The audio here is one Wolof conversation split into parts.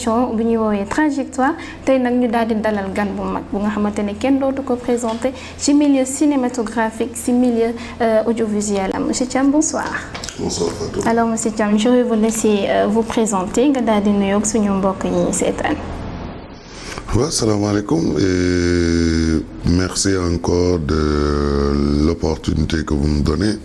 émission bu ñuy woowee trajectoire tey nag ñu daal di dalal gan bu mag bu nga xamante ne kenn dootu ko présenté ci milieu cinématographique ci milieu audiovisuel. Monsieur Thiam, bonsoir. Bonsoir Fatou. Alors monsieur Thiam, je vais vous laisser vous présenter nga daal di nuyoog suñu mbokk yi seetaan. Ouais, salam alaikum et merci encore de l'opportunité que vous me donnez.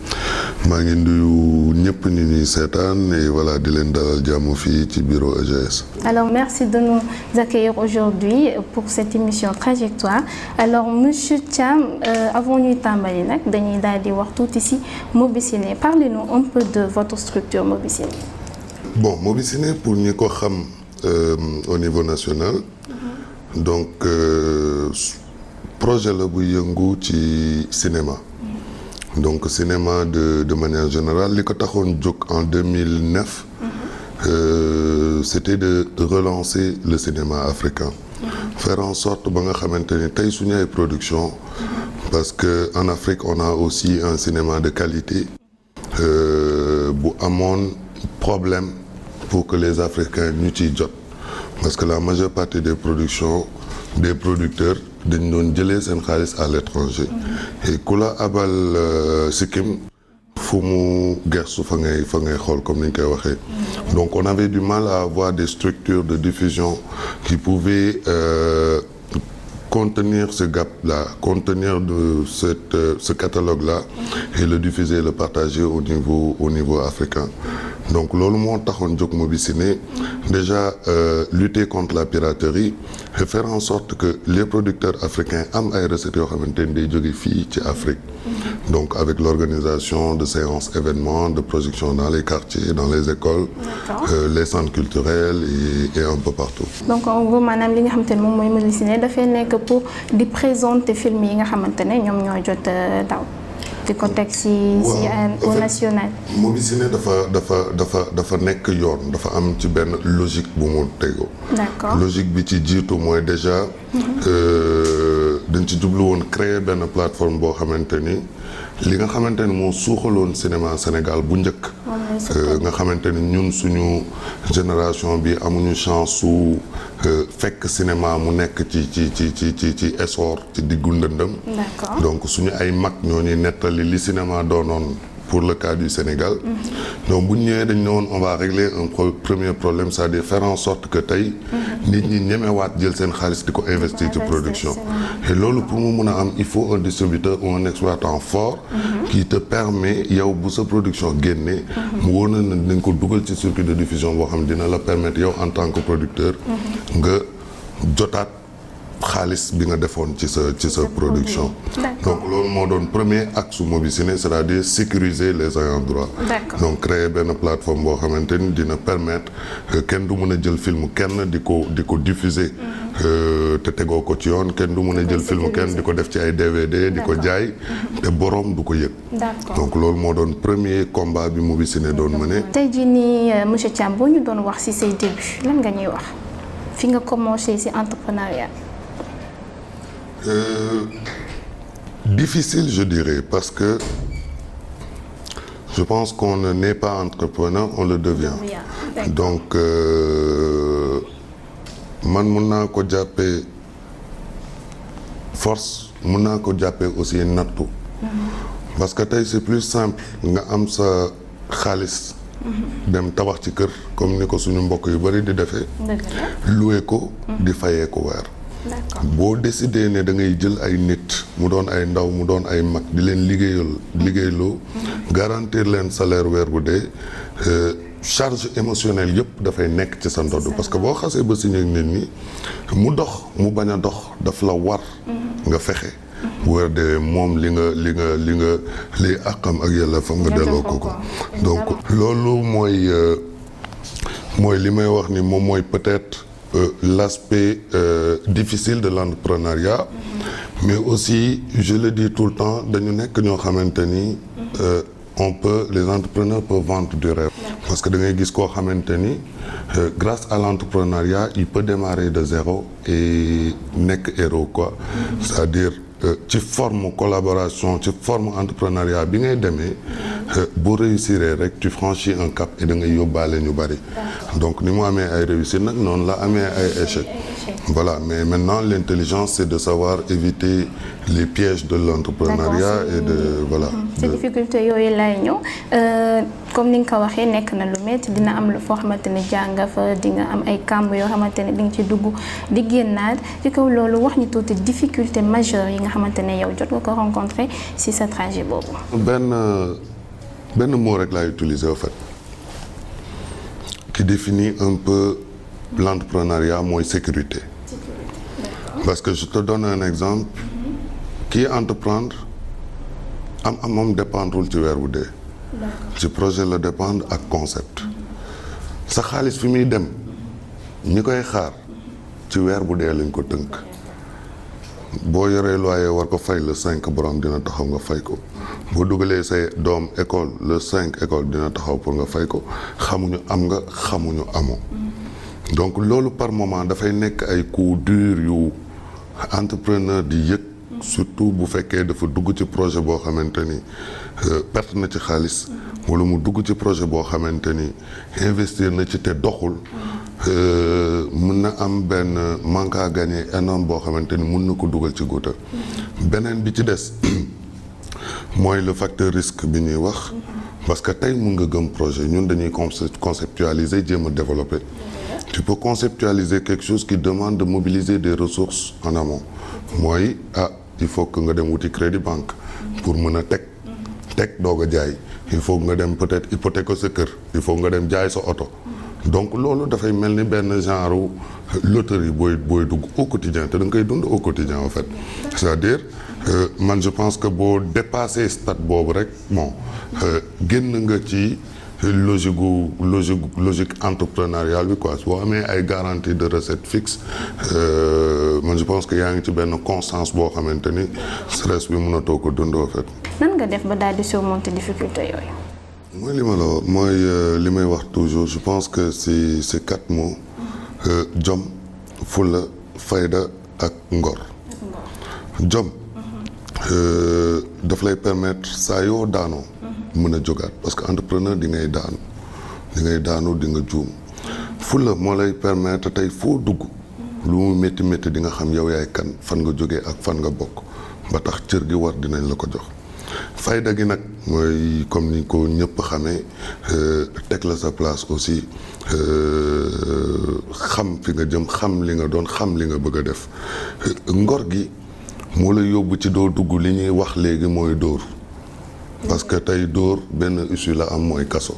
maa ngi nuyu ñëpp ñi ñuy seetaan et voilà di leen dalal jàmm fii ci bureau EGS. Alors merci de nous accueillir aujourd'hui pour cette émission Trajectoire. Alors monsieur Thiam, avant ñuy tàmbali nag dañuy daal di wax tuuti ci Mobiciné. Parlez-nous un peu de votre structure Mobiciné. Bon, Mobiciné pour ñi ko xam au niveau national. Donc projet la bu yëngu ci cinéma. Donc cinéma de manière générale li ko taxoon jóg en 2009 c'était de relancer le cinéma africain. Faire en sorte ba nga xamante ni tey suñu ay production parce que en Afrique on a aussi un cinéma de qualité bu amoon problème pour que les Africains ñu ciy jot. Parce que la majeure partie des productions des producteurs dañ doon jëlee seen xaalis à l'étranger et ku la abal sikkim fu mu gersu fa ngay xool comme ni ñu koy waxee. Donc on avait du mal à avoir des structures de diffusion qui pouvaient contenir ce gap-là, contenir ce catalogue-là et le diffuser, le partager au niveau africain. Donc loolu moo taxoon jóg Mobiciné déjà lutter contre la piraterie et faire en sorte que les producteurs africains am ay recettes yoo xamante ni day jóge fii ci Afrique. Donc avec l'organisation de séances événements, de projections dans les quartiers, dans les écoles, les centres culturels et un peu partout. Donc en gros maanaam li nga xamante ne moom mooy Mobiciné dafay nekk pour di présenter film yi nga xamante ne ñoom ñoo jot daw. di ko teg ci au national. Mobiciné dafa nekk yoon dafa am ci benn logique bu mu tegu. D'accord. Logique bi ci jiitu mooy déjà dañ ci jublu woon créer benn plateforme boo xamante ni li nga xamante ni moo suuxaloon cinéma Sénégal bu njëkk. nga xamante ni ñun suñu génération bi amuñu chance su fekk cinéma mu nekk ci essor ci diggu ndëndëm. D'accord. Donc suñu ay mag ñoo ñuy nettali li cinéma doonoon pour le cas du Sénégal. Donc bu ñu ñëwee dañ ne woon on va régler un premier problème, c'est-à-dire faire en sorte que tey nit ñi ñemewaat jël seen xaalis di ko investir ci production. Et loolu pour mu mun a am il faut un distributeur ou un exploitant fort qui te permet yow bu sa production génnee mu wóor na dinañ ko dugal ci circuit de diffusion boo xam dina la permettre yow en tant que producteur nga jotaat xaalis bi nga defoon ci sa production. Donc loolu moo doon premier axe su Mobiciné, c'est-à-dire sécuriser les ayants droit. Donc créer benn plateforme boo xamante ni dina permettre que kenn du mën a jël film kenn di ko diffuser te tegoo ko ci yoon, kenn du mën a jël film kenn di ko def ci ay DVD di ko jaay te boroom du ko yëg. Donc loolu moo doon premier combat bi Mobiciné doon mené. Tey jii nii monsieur Thiam boo ñu doon wax ci say début lan nga ñuy wax fi nga commencé ci entrepreneuriat. Difficile, je dirais, parce que je pense qu'on ne naît pas entrepreneur, on le devient. Donc man mun naa ko jàppee force, mun naa ko jàppee aussi nattu. Parce que tey c'est plus simple nga am sa xaalis dem tabax ci kër comme ni ko suñu mbokk yu bari di defee. loué ko di fayee ko weer. boo décidé ne da ngay jël ay nit mu doon ay ndaw mu doon ay mag di leen liggéeyloo garantir leen salaire weer bu dee charge émotionnelle yëpp dafay nekk ci sa ndodd parce que boo xasee ba signé ak nit ñi mu dox mu bañ a dox daf la war nga fexe weer de moom li nga liy àqam ak yàlla fa nga delloo ko donc loolu mooy li may wax ni moom mooy peut-être l'aspect difficile de l'entrepreneuriat mais aussi je le dis tout le temps dañu nekk ñoo xamante ni les entrepreneurs peuvent vendre du rêve parce que da ngay gis koo xamante ni grâce à l'entrepreneuriat il peut démarrer de zéro et nekk héros quoi c'est-à-dire ci forme collaboration ci forme entrepreneuriat bi ngay demee boo réussir rek tu franchis un cap et da ngay yóbbaale ñu bari. Donc ni mu amee ay réussite nag noonu la amee ay échec. Voilà, mais maintenant l'intelligence c'est de savoir éviter les pièges de l'entrepreneuriat et de voilà. Ces difficultés yooyu lay ñëw comme ni nga ko waxee nekk na lu métti dina am lu foo xamante ne jàng fa di nga am ay kàmb yoo xamante ne di nga ci dugg di génnaat ci kaw loolu wax ñu tuuti difficulté majeure yi nga xamante ne yow jot nga ko rencontrer ci sa trajet boobu. benn mot rek laay utiliser en fait qui définit un peu l'entrepreneuriat mooy sécurité. Parce que je te donne un exemple. Kii entreprendre am dépendrul ci weer wu dee. ci projet la dépendre ak concept. sa xaalis fi muy dem ñi koy xaar ci weer bu dee lañ ko tënk. boo yoree loyer war ko fay le 5 borom dina taxaw nga fay ko. boo dugalee say doom école le 5 école dina taxaw pour nga fay ko xamuñu am nga xamuñu amoo. donc loolu par moment dafay nekk ay coups durs yu entrepreneur di yëg. surtout bu fekkee dafa dugg ci projet boo xamante ni perte na ci xaalis wala mu dugg ci projet boo xamante ni investir na ci te doxul mën na am benn manque à gagner énorme boo xamante ni mën na ko dugal ci guuta beneen bi ci des mooy le facteur risque bi ñuy wax parce que tey mun nga gëm projet ñun dañuy conceptualiser jéem a développer tu peux conceptualiser quelque chose qui demande de mobiliser des ressources en amont mooy il faut que nga dem wuti crédit banque pour mën a teg doog a jaay il faut nga dem peut-être hypothèque sa kër il faut nga dem jaay sa oto donc loolu dafay mel ni benn genre loterie booy dugg au quotidien te da nga koy dund au quotidien en fait c'est-à-dire man je pense que boo dépassé stade boobu rek bon génn nga ci logique entrepreneuriale bi quoi boo amee ay garantie de recette fixe man je pense que yaa ngi ci benn constance boo xamante ni stress bi mënatoo ko dund en fait. nan nga def ba daal di surmonter difficulté yooyu. mooy li ma la wax mooy li may wax toujours je pense que c'est 4 mots jom fulla fayda ak ngor. jom daf lay permettre saa yoo daanoo. mën a jógaat parce que entrepreneur di ngay daanu di nga juum fulla moo lay permettre tey foo dugg lu mu métti métti di nga xam yow yaay kan fan nga jógee ak fan nga bokk ba tax cër gi war dinañ la ko jox fayda gi nag mooy comme ni ko ñëpp xamee teg la sa place aussi xam fi nga jëm xam li nga doon xam li nga bëgg a def ngor gi moo lay yóbbu ci doo dugg li ñuy wax léegi mooy dóor parce que tey dóor benn issue la am mooy kaso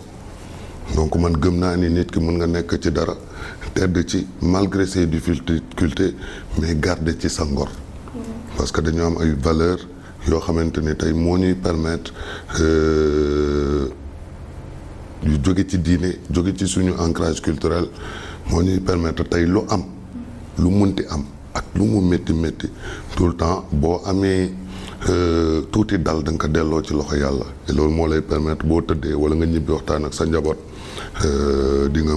donc man gëm naa ni nit ki mën nga nekk ci dara tedd ci malgré ses difficultés mais garder ci sa ngor parce que dañu am ay valeurs yoo xamante ni tey moo ñuy permettre yu jóge ci diine jóge ci suñu ancrage culturel moo ñuy permettre tey lu am lu mënti am ak lu mu métti métti tout le temps boo amee tuuti dal da nga ko delloo ci loxo yàlla et loolu moo lay permettre boo tëddee wala nga ñibbi waxtaan ak sa njaboot di nga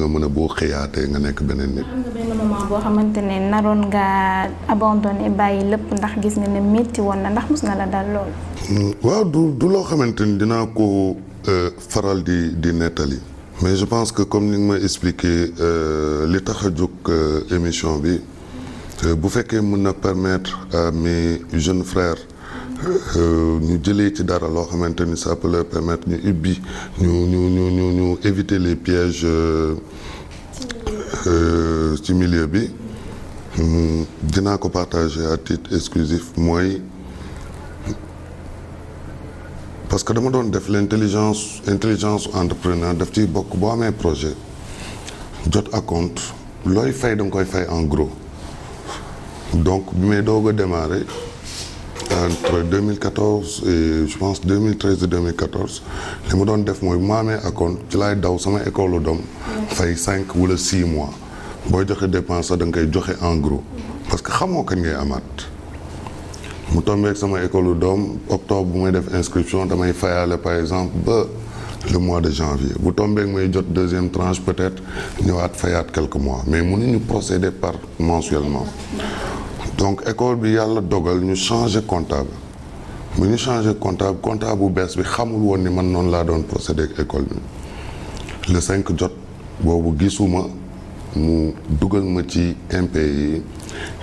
mën a boo xëyaatee nga nekk beneen nit. am nga benn moment boo xamante ne naroon nga abandonné bàyyi lépp ndax gis nga ne métti woon na ndax mos na la dal loolu. waaw du loo xamante ni dinaa ko faral di nettali mais je pense que comme ni nga ma expliqué li tax a jóg émission bi. bu fekkee mën na permettre à mes jeunes frères ñu jëlee ci dara loo xamante ni ça peut leur permettre ñu ubbi ñu éviter les pièges ci milieu bi dinaa ko partager à titre exclusif mooy parce que dama doon def intelligence entrepreneur daf ciy bokk boo amee projet jot à compte looy fay da nga koy fay en gros. donc bi may doog a démarrer entre 2014 et je pense 2013 et 2014 li ma doon def mooy bu ma amee acompte ci laay daw sama école doom fay 5 wala 6 mois booy joxe dépense sax da nga koy joxe en gros parce que xamoo kañ ngay amaat mu tombé ak sama école doom octobre bu may def inscription damay fayaale par exemple ba le mois de janvier bu tombé ak may jot deuxième tranche peut-être ñëwaat fayaat quelques mois mais mënuñu procéder par mensuellement. donc école bi yàlla dogal ñu changer comptable bu ñu changé comptable bu bees bi xamul woon ni man noonu laa doon procédé ak école bi le 5 jot boobu gisuma mu dugal ma ci impayé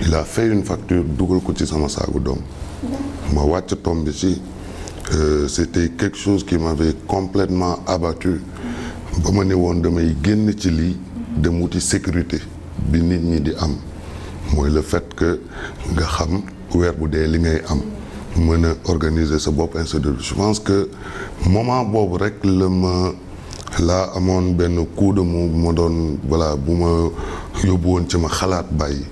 il a fait une facture dugal ko ci sama saagu doom ma wàcc tombe ci c'était quelque chose qui m'avait complètement abattu ba ma ne woon damay génn ci lii dem wuti sécurité bi nit ñi di am mooy le fait que nga xam weer bu dee li ngay am mën a organiser sa bopp ainsi de suite. Je pense que moment boobu rek laa amoon benn coup de mou bu ma doon voilà bu ma yóbbu woon ci ma xalaat bàyyi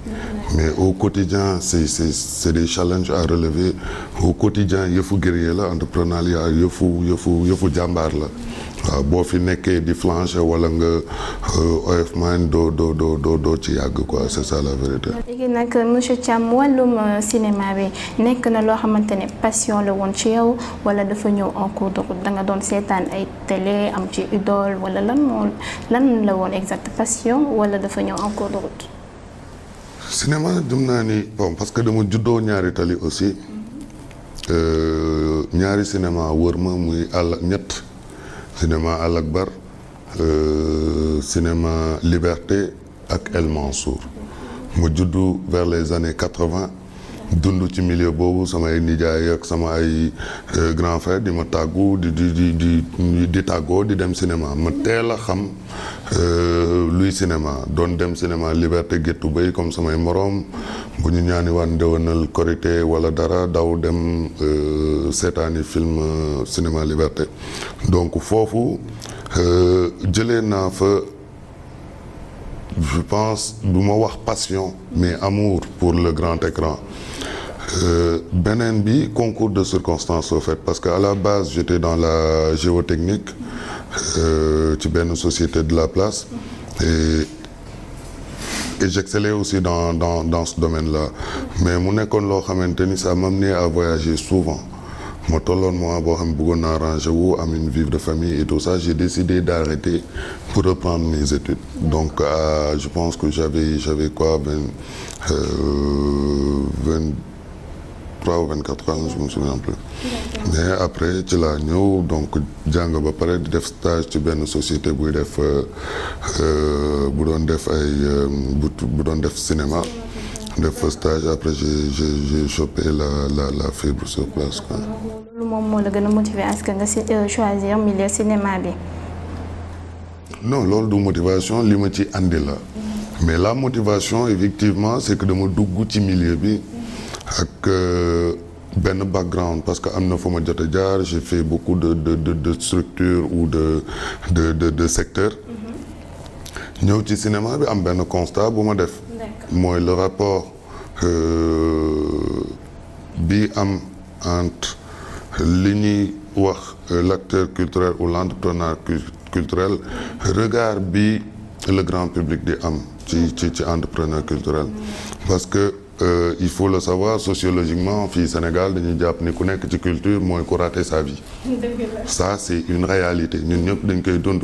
mais au quotidien c'est des challenges à relever au quotidien yëfu guerrier la entrepreneuriat yëfu jàmbaar la waaw boo fi nekkee di flancher wala nga oyof man doo ci yàgg quoi c'est ça la vérité. léegi nag monsieur Thiam wàllum cinéma bi nekk na loo xamante ne passion la woon ci yow wala dafa ñëw en cours de route da nga doon seetaan ay télé am ci idole wala lan la woon exact passion wala dafa ñëw en cours de route. cinéma jëm naa ni bon parce que dama juddoo ñaari tali aussi ñaari cinéma wër ma muy ñett. cinéma Al Akbar cinéma Liberté ak El Mansour ma juddu vers les années 80 dund ci milieu boobu samay nijaay ak sama ay grand frère di ma tàggu di tàggoo di dem cinéma ma teel a xam luy cinéma doon dem cinéma Liberté Géttu Bay comme samay moroom bu ñu ñaani waan ndewenal Korité wala dara daw dem seetaani film cinéma Liberté donc foofu jëlee naa fa je pense du ma wax passion mais amour pour le grand écran beneen bi concours de circonstances au fait parce que à la base j'étais dans la géotechnique ci benn société de la place et j'excellais aussi dans ce domaine-là mais mu nekkoon loo xamante ni ça m'amenait à voyager souvent ma tolloon moi boo xam bëggoon naa arranger wu am une vie de famille et tout ça j'ai décidé d'arrêter pour reprendre mes études donc je pense que j'avais quoi 23 ou 24 ans je me souviens plus mais après ci laa ñëw donc jàng ba pare di def stage ci benn société buy def bu doon def cinéma def fa stage après j'ai chopé la fibre sur place quoi. lu moom moo la gën a motiver à ce que nga choisir milieu cinéma bi. non loolu du motivation li ma ci andi la mais la motivation effectivement c'est que dama dugg ci milieu bi ak benn background parce que am na fa ma jot a jaar j'ai fait beaucoup de structures ou de secteurs ñëw ci cinéma bi am benn constat bu ma def mooy le rapport bi am entre li ñuy wax l'acteur culturel ou l'entrepreneur culturel regard bi le grand public di am ci entrepreneur culturel parce que il faut le savoir sociologiquement fii Sénégal dañuy jàpp ni ku nekk ci culture mooy ku rater sa vie ça c'est une réalité ñun ñëpp dañ koy dund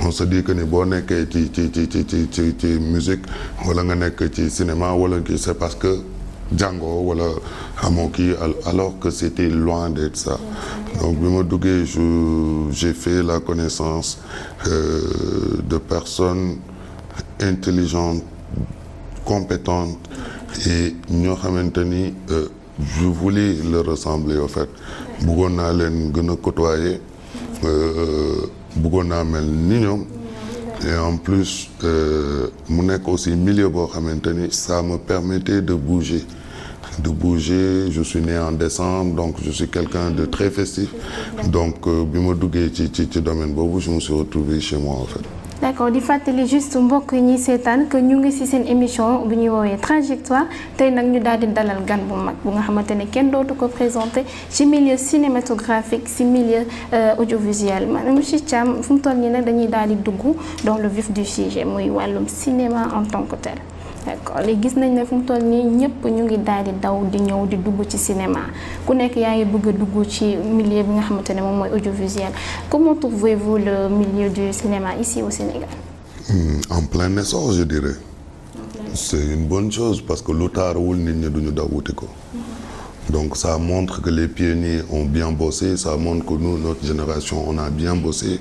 on se dit que ni boo nekkee ci musique wala nga nekk ci cinéma wala kii c'est parce que jàngoo wala amoo kii alors que c'était loin d'être ça donc bi ma duggee j'ai fait la connaissance de personnes intelligentes compétentes et ñoo xamante ni je voulais leur ressembler au fait bëggoon naa leen gën a côtoyer bëggoon naa mel ni ñoom et en plus mu nekk aussi milieu boo xamante ni ça me permettait de bouger je suis né en décembre donc je suis quelqu'un de très festif donc bi ma duggee ci domaine boobu je me suis retrouvé chez moi en fait. d'accord di fàttali juste mbokk yi ñuy seetaan que ñu ngi ci seen émission bu ñuy woowee trajectoire tey nag ñu daal di dalal gan bu mag bu nga xamante ne kenn dootu ko présenté ci milieu cinématographique ci milieu audiovisuel maanaam monsieur Thiam fu mu toll nii nag dañuy daal di dugg dans le vif du sujet muy wàllum cinéma en tant que tel. d'accord léegi gis nañ ne fu mu toll nii ñëpp ñu ngi daal di daw di ñëw di dugg ci cinéma ku nekk yaa ngi bëgg a dugg ci milieu bi nga xamante ne moom mooy audiovisuel comment trouvez-vous le milieu du cinéma ici au Sénégal? En plein essor je dirais. C'est une bonne chose parce que lu taarawul nit ñi duñu daw wuti ko. Donc ça montre que les pionniers ont bien bossé, ça montre que nous, notre génération, on a bien bossé,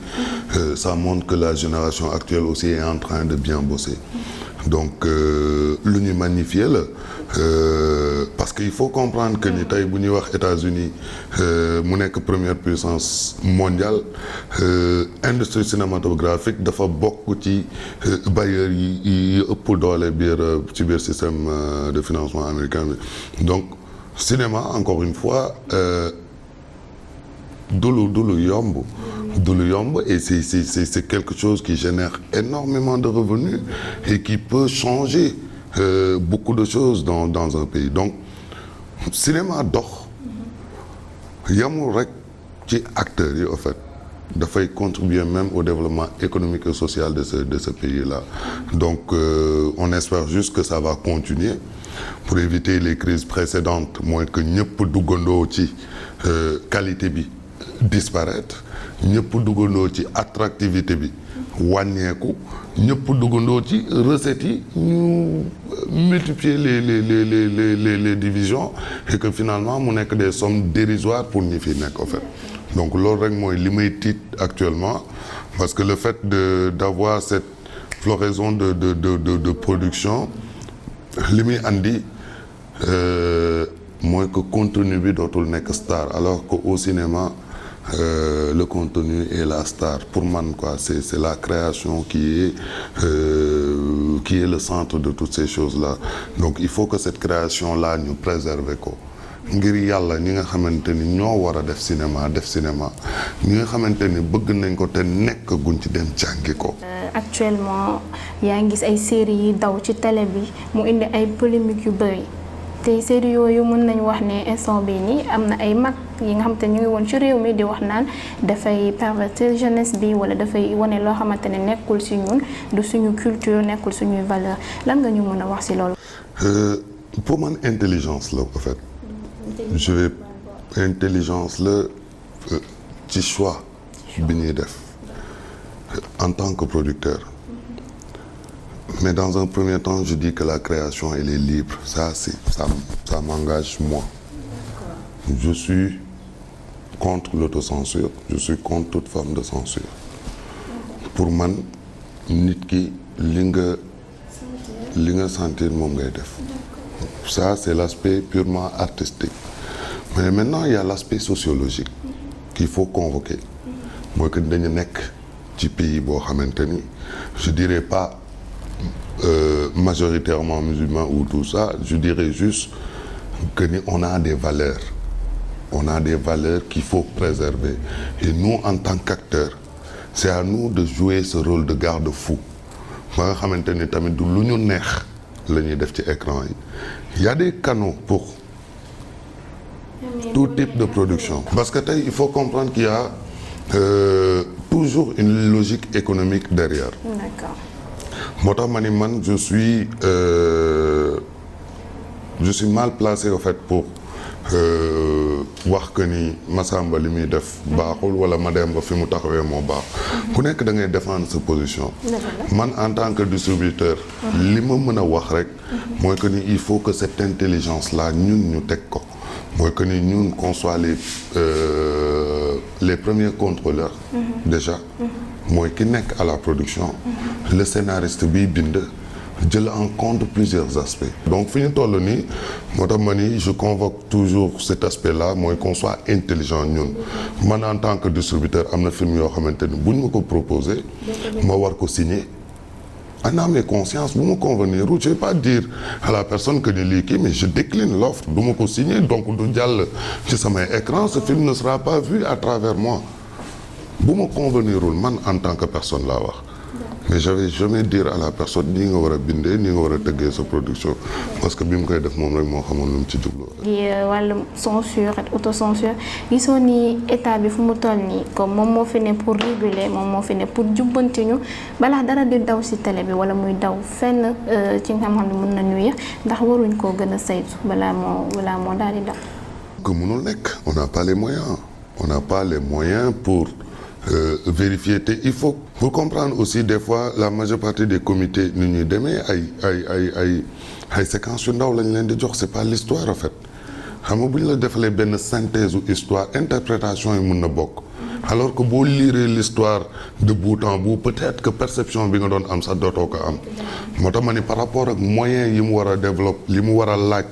ça montre que la génération actuelle aussi est en train de bien bosser. Donc lu ñu magnifier la parce que il faut comprendre que ni tey bu ñuy wax États-Unis mu nekk première puissance mondiale industrie cinématographique dafa bokk ci bailleurs yi ëpp doole ci biir système de financement américain bi. Donc cinéma encore une fois du lu yomb et c'est quelque chose qui génère énormément de revenus et qui peut changer beaucoup de choses dans un pays. Donc cinéma dox yamul rek ci acteurs yi en fait dafay contribuer même au développement économique et social de ce pays-là. Donc on espère juste que ça va continuer pour éviter les crises précédentes, mooy que ñëpp duggandoo ci qualité bi disparaître, ñëpp duggandoo ci attractivité bi wàññeeku, ñëpp duggandoo ci recettes yi ñu multiplier les divisions et que finalement mu nekk des sommes dérisoires pour ñi fi nekk en fait. Donc loolu rek mooy li may tiit actuellement parce que le fait d'avoir cette floraison de production li muy andi mooy que contenu bi dootul nekk star alors que au cinéma le contenu est la star pour man quoi. C'est la création qui est le centre de toutes ces choses-là. Donc il faut que cette création-là ñu préserver ko ngir yàlla ñi nga xamante ni ñoo war a def cinéma ñi nga xamante ni bëgg nañ ko te nekk guñ ci dem jàngi ko. Actuellement yaa ngi gis ay séries yi daw ci télé bi mu indi ay polémiques yu bëri te séries yooyu mën nañu wax ne instant bii nii am na ay mag yi nga xamante ne ñu ngi woon ci réew mi di wax naan dafay pervertir jeunesse bi wala dafay wane loo xamante ne nekkul ci ñun du suñu culture nekkul suñuy valeur lan nga ñu mën a wax ci loolu. Pour man intelligence la en fait. Intelligence la ci choix bi ñuy def en tant que producteur. Mais dans un premier temps, je dis que la création, elle est libre. Ça m'engage moi. Je suis contre l'autocensure. Je suis contre toute forme de censure. Pour man, nit ki li nga sentir moom ngay def. Ça, c'est l'aspect purement artistique. Mais maintenant, il y a l'aspect sociologique qu'il faut convoquer. Mooy que dañu nekk ci pays boo xamante ni je dirais pas majoritairement musulmans ou tout ça, je dirais juste que on a des valeurs. On a des valeurs qu'il faut préserver. Et nous, en tant qu'acteurs, c'est à nous de jouer ce rôle de garde-fou. Ba nga xamante ni tamit du lu ñu neex la ñuy def ci écran yi. Il y a des canaux pour tout type de production. Parce que tey il faut comprendre qu'il y a toujours une logique économique derrière. D'accord. moo tax ma ni man je suis mal placé au fait pour wax que ni Massamba li muy def baaxul wala Mademba fi mu taxawee moo baax. ku nekk da ngay défendre sa position. man en tant que distributeur. li ma mën a wax rek. mooy que ni il faut que cette intelligence là ñun ñu teg ko. mooy que ni ñun qu'on soit les premiers contrôleurs. Déjà. mooy ki nekk à la production. Le scénariste biy bind jël en compte plusieurs aspects. Donc fi ñu toll nii moo tax ma ni je convoque toujours cet aspect là mooy qu'on soit intelligent ñun. man en tant que distributeur am na film yoo xamante ni buñ ma ko proposé. ma war ko signer. en âme et conscience bu ma convenir je vais pas dire à la personne que ni lii kii mais je décline l'offre du ma ko signer donc du jàll ci samay écran ce film ne sera pas vu à travers moi. bu ma convenirul man en tant que personne laa wax mais je vais jamais dire à la personne nii nga war a bindee nii nga war a tëggee sa production parce que bi mu koy def moom rek moo xamoon lu mu ci jublu. wàllum censure ak autocensure gisoo ni état bi fu mu toll nii comme moom moo fi ne pour réguler moom moo fi ne pour jubbanti ñu balaa dara di daw ci télé bi wala muy daw fenn ci nga xam ne mën na nuire ndax waruñ koo gën a saytu balaa moo daal di daw. que mënul nekk on n'a pas les moyens pour. Vérifier te il faut pour comprendre aussi des fois la majeure partie des comités ni ñuy demee ay séquences yu ndaw lañ leen di jox c'est pas l'histoire en fait xam nga bu ñu la defalee benn synthèse u histoire interprétation yi mun na bokk alors que boo lire l'histoire de bout en bout peut-être que perception bi nga doon am sax dootoo ko am moo tax ma ni par rapport ak moyens yi mu war a développer li mu war a laaj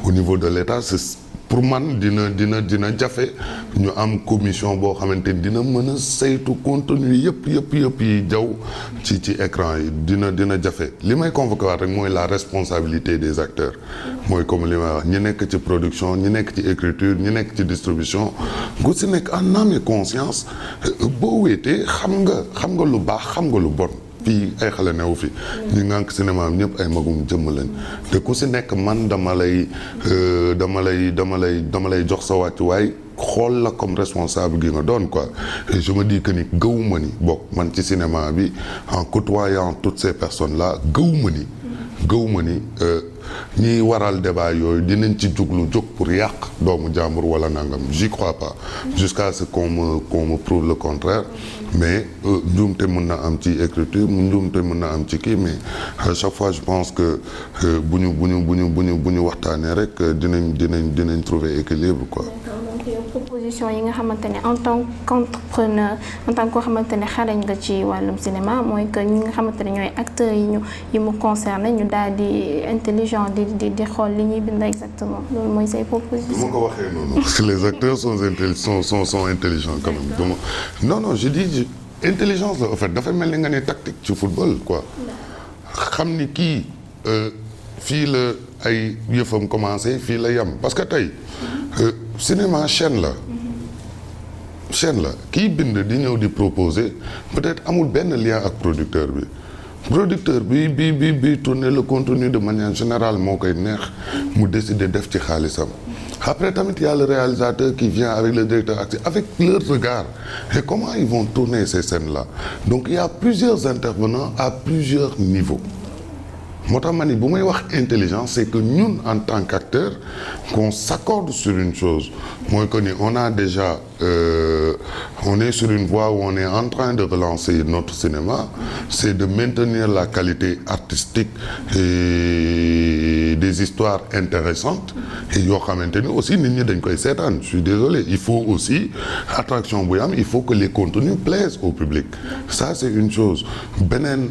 au niveau de l'État c'est pour man dina jafe ñu am commission boo xamante ni dina mën a saytu contenu yëpp yi jaw ci écran yi dina jafe li may convoqué waat rek mooy la responsabilité des acteurs mooy comme li may wax ñi nekk ci production ñi nekk ci écriture ñi nekk ci distribution ku si nekk en âme et conscience boo wéetee xam nga lu baax xam nga lu bon fii ay xale newu fi ñu ngànk cinéma am ñëpp ay magum jëmm lañ te ku si nekk man dama lay jox sa wàccuwaay xool la comme responsable gi nga doon quoi et je me dis que ni gëwuma ni bokk man ci cinéma bi en côtoyant toutes ces personnes là gëwuma ni ñiy waral débat yooyu dinañ ci jóg pour yàq doomu jàmbur wala nangam j'y crois pas jusqu'à ce qu'on me prouve le contraire mais njuumte mën na am ci écriture njuumte mën na am ci kii mais à chaque fois je pense que bu ñu waxtaanee rek dinañ trouver équilibre quoi. proposition yi nga xamante ne en tant qu'entrepreneur en tant que koo xamante ne xarañ nga ci wàllum cinéma mooy que ñi nga xamante ne ñooy acteurs yi mu concerné ñu daal di intelligent di xool li ñuy bind exactement loolu mooy say proposition. bu ma ko waxee noonu parce que les acteurs sont intelligents quand même. non je dis intelligence la en fait dafa mel ni nga ne tactique ci football quoi. xam ni kii fii la ay yëfam commencé fii la yam parce que tey. cinéma chaîne la kii bind di ñëw di proposer peut-être amul benn lien ak producteur bi tourner le contenu de manière générale moo koy neex mu décider def ci xaalisam après tamit il y a le réalisateur qui vient avec le directeur artistique avec leur regard et comment ils vont tourner ces scènes-là donc il y a plusieurs intervenants à plusieurs niveaux moo tax ma ni bu may wax intelligence c'est que ñun en tant qu'acteur qu'on s'accorde sur une chose mooy que ni on a déjà on est sur une voie où on est en train de relancer notre cinéma c'est de maintenir la qualité artistique et des histoires intéressantes et yoo xamante ni aussi nit ñi dañ koy seetaan je suis désolé il faut aussi attraction bu am il faut que les contenus plaisent au public ça c'est une chose beneen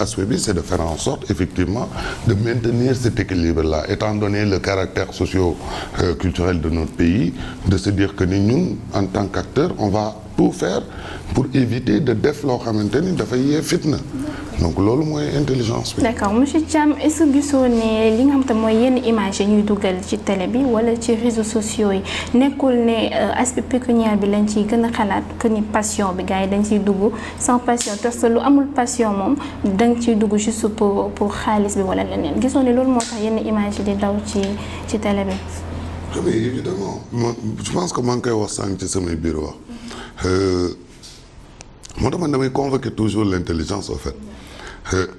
aspect bi c'est de faire en sorte effectivement de maintenir cet équilibre-là étant donné le caractère socio-culturel de notre pays de se dire que ni ñun en tant qu'acteur on va tout faire pour éviter de def loo xamante ni dafay yee fitna donc loolu mooy intelligence bi. d'accord monsieur Thiam est-ce que gisoo ne li nga xam te mooy yenn image yi ñuy dugal ci télé bi wala ci réseaux sociaux yi nekkul ne aspect pécuniaire bi lañ ciy gën a xalaat que ni passion bi gars yi dañ ciy dugg sans passion parce que lu amul passion moom dañ ciy dugg juste pour xaalis bi wala leneen gisoo ne loolu moo tax yenn image yi di daw ci télé bi. mais évidemment je pense que maa ngi koy wax sànq ci samay biir wax moo tax man damay convoquer toujours l'intelligence en fait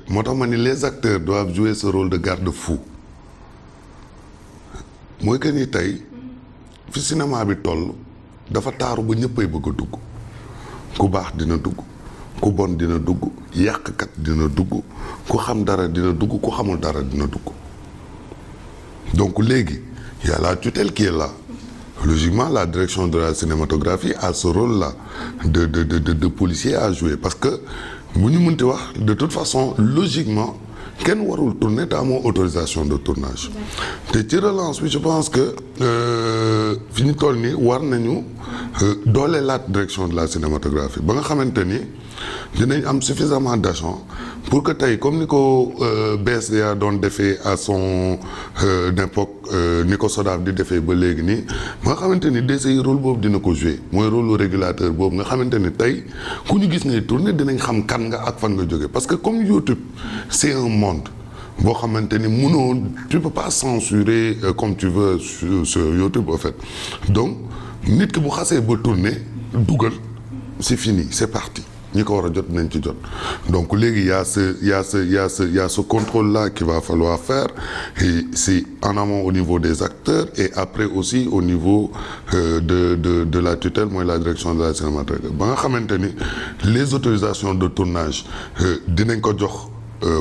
moo tax ma ni les acteurs doivent jouer ce rôle de garde-fou mooy que ni tey fi cinéma bi toll dafa taaru ba ñëppay bëgg a dugg ku baax dina dugg ku bon dina dugg yàqkat dina dugg ku xam dara dina dugg ku xamul dara dina dugg donc léegi il y a la tutelle qui est là logiquement la direction de la cinématographie a ce rôle-là de policier à jouer parce que bu ñu mënti wax de toute façon logiquement kenn warul tourner te amoo autorisation de tournage te ci relance bi je pense que fi ñu toll nii war nañu doole la direction de la cinématographie ba nga xamante ni dinañ am suffisamment d'agents pour que tey comme ni ko BSDA doon defee à son époque ni ko SODAV di defee ba léegi nii ba nga xamante ni DCI rôle boobu dina ko jouer mooy rôle lu régulateur boobu nga xamante ni tey ku ñu gis ngay tourner dinañ xam kan nga ak fan nga jóge parce que comme YouTube c'est un monde boo xamante ni mënoo tu peux pas censurer comme tu veux sur YouTube en fait donc nit ki bu xasee ba tourner dugal c'est fini c'est parti ñi ko war a jot nañ ci jot donc léegi y a ce contrôle-là qu'il va falloir faire et c'est en amont au niveau des acteurs et après aussi au niveau de la tutelle mooy la direction de la cinématographie ba nga xamante ni les autorisations de tournage dinañ ko jox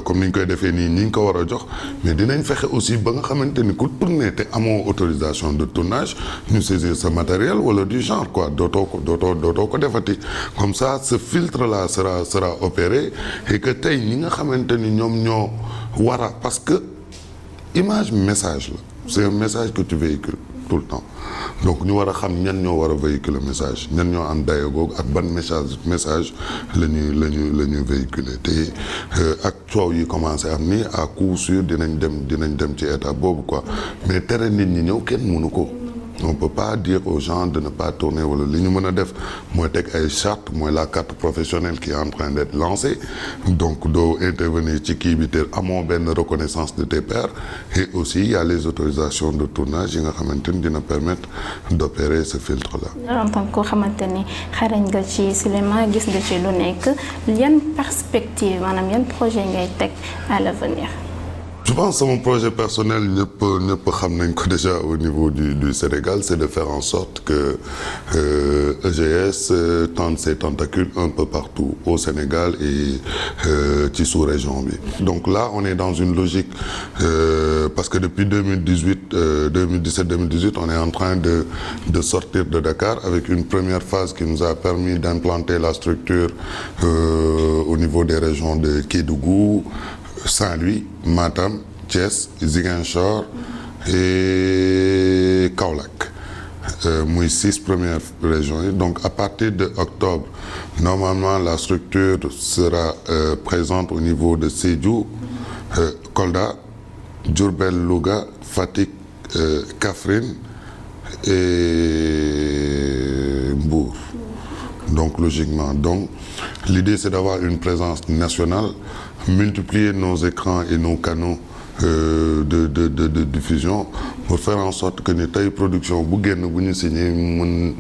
comme ni ñu koy defee nii ñi ñu ko war a jox mais dinañ fexe aussi ba nga xamante ni ku tourner te amoo autorisation de tournage ñu saisir sa matériel wala du genre quoi dootoo ko defati comme ça ce filtre là sera opéré et que tey ñi nga xamante ni ñoom ñoo war a parce que image message la c'est un message que tu véhicules tout le temps donc ñu war a xam ñan ñoo war a véhiculer message ñan ñoo am dayo googu ak ban message la ñuy véhiculer te ak coow yi commencé am ni à coup sûr dinañ dem ci état boobu quoi mais tere nit ñi ñëw kenn mënu ko. On peut pas dire aux gens de ne pas tourner wala li ñu mën a def mooy teg ay charte mooy la carte professionnelle qui est en train d'être lancée donc doo intervenir ci kii bi te amoo benn reconnaissance de tes pairs et aussi il y a les autorisations de tournage yi nga xamante ni dina permettre d'opérer ce filtre là. en tant que koo xamante ni xarañ nga ci cinéma gis nga ci lu nekk yan perspective maanaam yan projet ngay teg à l'avenir. Je pense que mon projet personnel ñëpp xam nañ ko déjà au niveau du Sénégal, c'est de faire en sorte que EGS tende ses tentacules un peu partout au Sénégal et ci sous-région bi. Donc là, on est dans une logique parce que depuis 2017-2018, on est en train de sortir de Dakar avec une première phase qui nous a permis d'implanter la structure au niveau des régions de Kédougou, Saint-Louis, Matam, Thiès, Ziguinchor et Kaolack. Muy 6 premières régions. Donc à partir de octobre, normalement la structure sera présente au niveau de Sédhiou, Kolda, Diourbel, Louga, Fatick, Kaffrine et Mbour. Donc logiquement, l'idée c'est d'avoir une présence nationale, multiplier nos écrans et nos canaux de diffusion pour faire en sorte que ni tey production bu génn bu ñu signé mën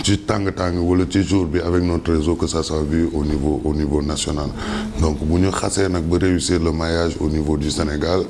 ci tàng wala ci jour bi avec notre réseau que ça soit vu au niveau national. Donc bu ñu xasee nag ba réussir le maillage au niveau du Sénégal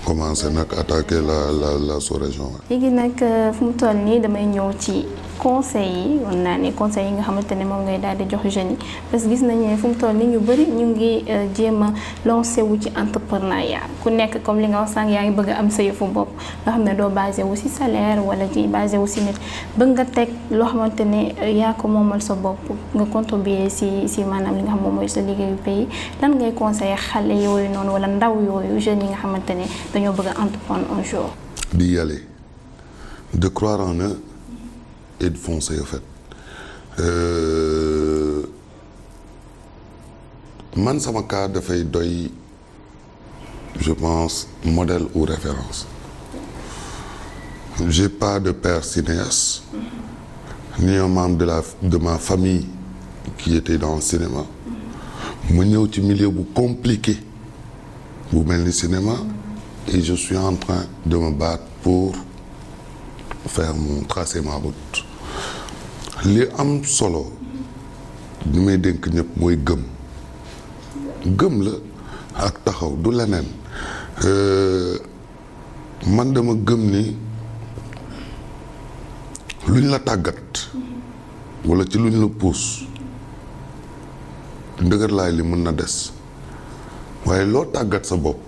commencer nag attaquer la sous-région. léegi nag fu mu toll nii damay ñëw ci conseils yi mën naa ne conseils yi nga xamante ne moom ngay daal di jox jeunes yi parce que gis nañu ne fu mu toll nii ñu bëri ñu ngi jéem a lancé wu ci entrepreneuriat ku nekk comme li nga wax sànq yaa ngi bëgg a am sa yëfu bopp loo xam ne doo basé wu si salaire wala ci basé wu si nit bëgg nga teg loo xamante ne yaa ko moomal sa bopp nga contribuer si maanaam li nga xam moom mooy sa liggéeyu pays lan ngay conseiller xale yooyu noonu wala ndaw yooyu jeunes yi nga xamante ne dañoo bëgg a entreprendre un jour. d'y aller, de croire en eux et de foncer en fait. Man sama cas dafay doy je pense modèle ou référence. J'ai pas de père cinéaste ni un membre de ma famille qui était dans le cinéma. mu ñëw ci milieu bu compliqué bu mel ni cinéma et je suis en train de me battre pour tracer ma route. li am solo ñu may dénk ñëpp mooy gëm la ak taxaw du leneen man dama gëm ni luñ la tàggat wala ci luñ la puus ndëgër laay li mën na des waaye loo tàggat sa bopp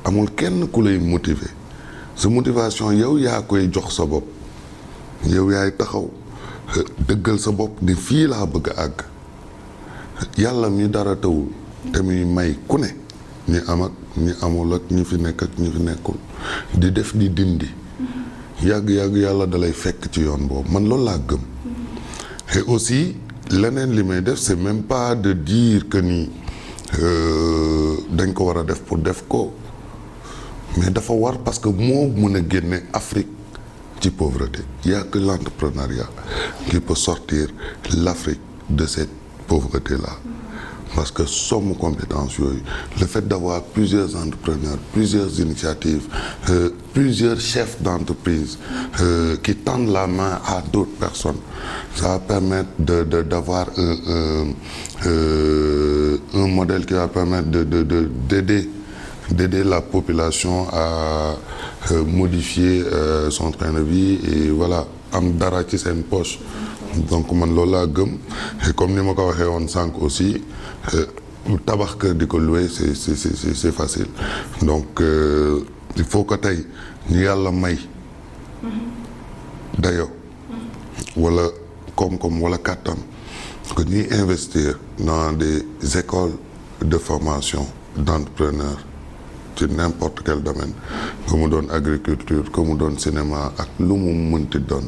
amul kenn ku lay motiver sa motivation yow yaa koy jox sa bopp yow yaay taxaw dëggal sa bopp ni fii laa bëgg a àgg yàlla mi dara tawul te muy may ku ne ñi am ak ñi amul ak ñi fi nekk ak ñi fi nekkul di def di dindi yàgg yàlla dalay fekk ci yoon boobu man loolu laa gëm et aussi leneen li may def c'est même pas de dire que ni dañ ko war a def pour def ko mais dafa war parce que moo mën a génne Afrique ci pauvreté. Il n'y a que l'entrepreneuriat qui peut sortir l'Afrique de cette pauvreté-là. Parce que somme compétence yooyu le fait d'avoir plusieurs entrepreneurs, plusieurs initiatives, plusieurs chefs d'entreprise qui tendent la main à d'autres personnes, ça va permettre d'avoir un modèle qui va permettre d'aider la population à modifier son train de vie et voilà am dara ci seen poche. Donc man loolu laa gëm et comme ni ma ko waxee woon sànq aussi tabax kër di ko louer c'est facile donc il faut que tey ñu yàlla may dayo wala koom-koom wala kàttan que ñuy investir dans des écoles de formation d'entrepreneurs ci n'importe quel domaine que mu doon agriculture que mu doon cinéma ak lu mu mënti doon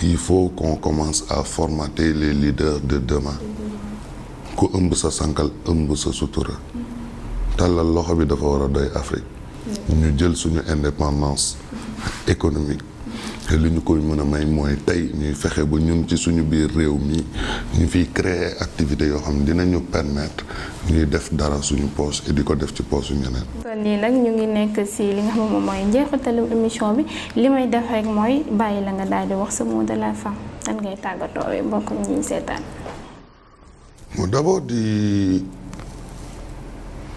il faut qu'on commence à formater les leaders de demain ku ëmb sa sankal ëmb sa sutura tàllal loxo bi dafa war a doy Afrique ñu jël suñu indépendance économique te li ñu koy mën a may mooy tey ñuy fexe ba ñun ci suñu biir réew mi ñu fiy créer activités yoo xam ne dinañu permettre ñuy def dara suñu poche et di ko def ci poche su ñeneen. kon lii nag ñu ngi nekk si li nga xam ne moom mooy njeexitalu émission bi li may def rek mooy bàyyi la nga daal di wax sa mot de la fin dan ngay tàggatoo mbokk ñi seetaan. Bon, d'abord di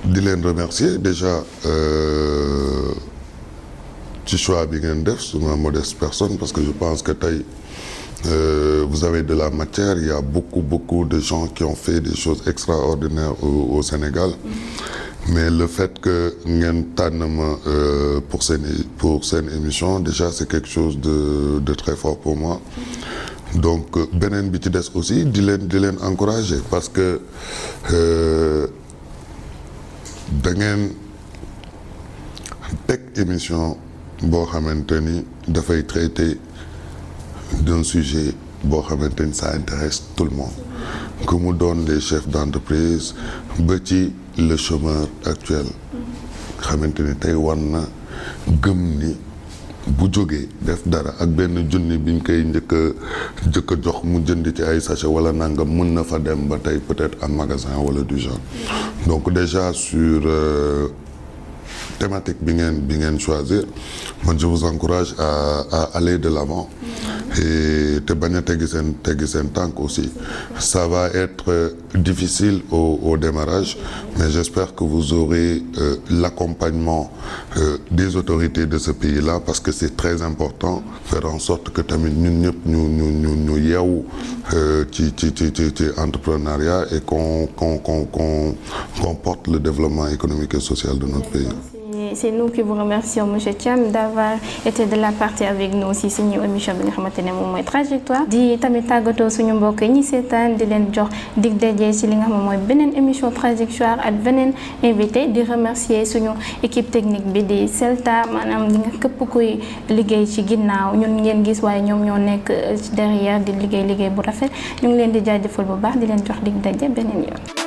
leen remercier déjà ci choix bi ngeen def sur ma modeste personne parce que je pense que tey vous avez de la matière il y a beaucoup de gens qui ont fait des choses extraordinaires au Sénégal mais le fait que ngeen tànn ma pour seen émission déjà c'est quelque chose de très fort pour moi donc beneen bi ci des aussi di leen encourager parce que da ngeen teg émission boo xamante ni dafay traiter d'un sujet boo xamante ni ça intéresse tout le monde que mu doon les chefs d'entreprise ba ci le chômeur actuel xamante ni tey war na gëm ni bu jógee def dara ak benn junni biñ koy njëkk a jox mu jënd ci ay sachet wala nangam mën na fa dem ba tey peut-être en magasin wala du genre donc déjà sur thématique bi ngeen choisir man je vous encourage à aller de l'avant et te bañ a teggi seen tànk aussi ça va être difficile au démarrage mais j'espère que vous aurez l'accompagnement des autorités de ce pays-là parce que c'est très important faire en sorte que tamit ñun ñëpp ñu yeewu ci entrepreneuriat et qu'on porte le développement économique et social de notre pays. C'est nous qui vous remercions monsieur Thiam d'avoir été de la partie avec nous aussi suñu émission bi nga xamante ne moom mooy trajectoire di tamit tàggatoo suñu mbokk ñi seetaan di leen jox dig daje ci li nga xam mooy beneen émission trajectoire ak beneen invité di remercier suñu équipe technique bi di Celta maanaam li nga képp kuy liggéey ci ginnaaw ñun ngeen gis waaye ñoom ñoo nekk derrière di liggéey bu rafet ñu ngi leen di jaajëfal bu baax di leen jox dig daje beneen yoon.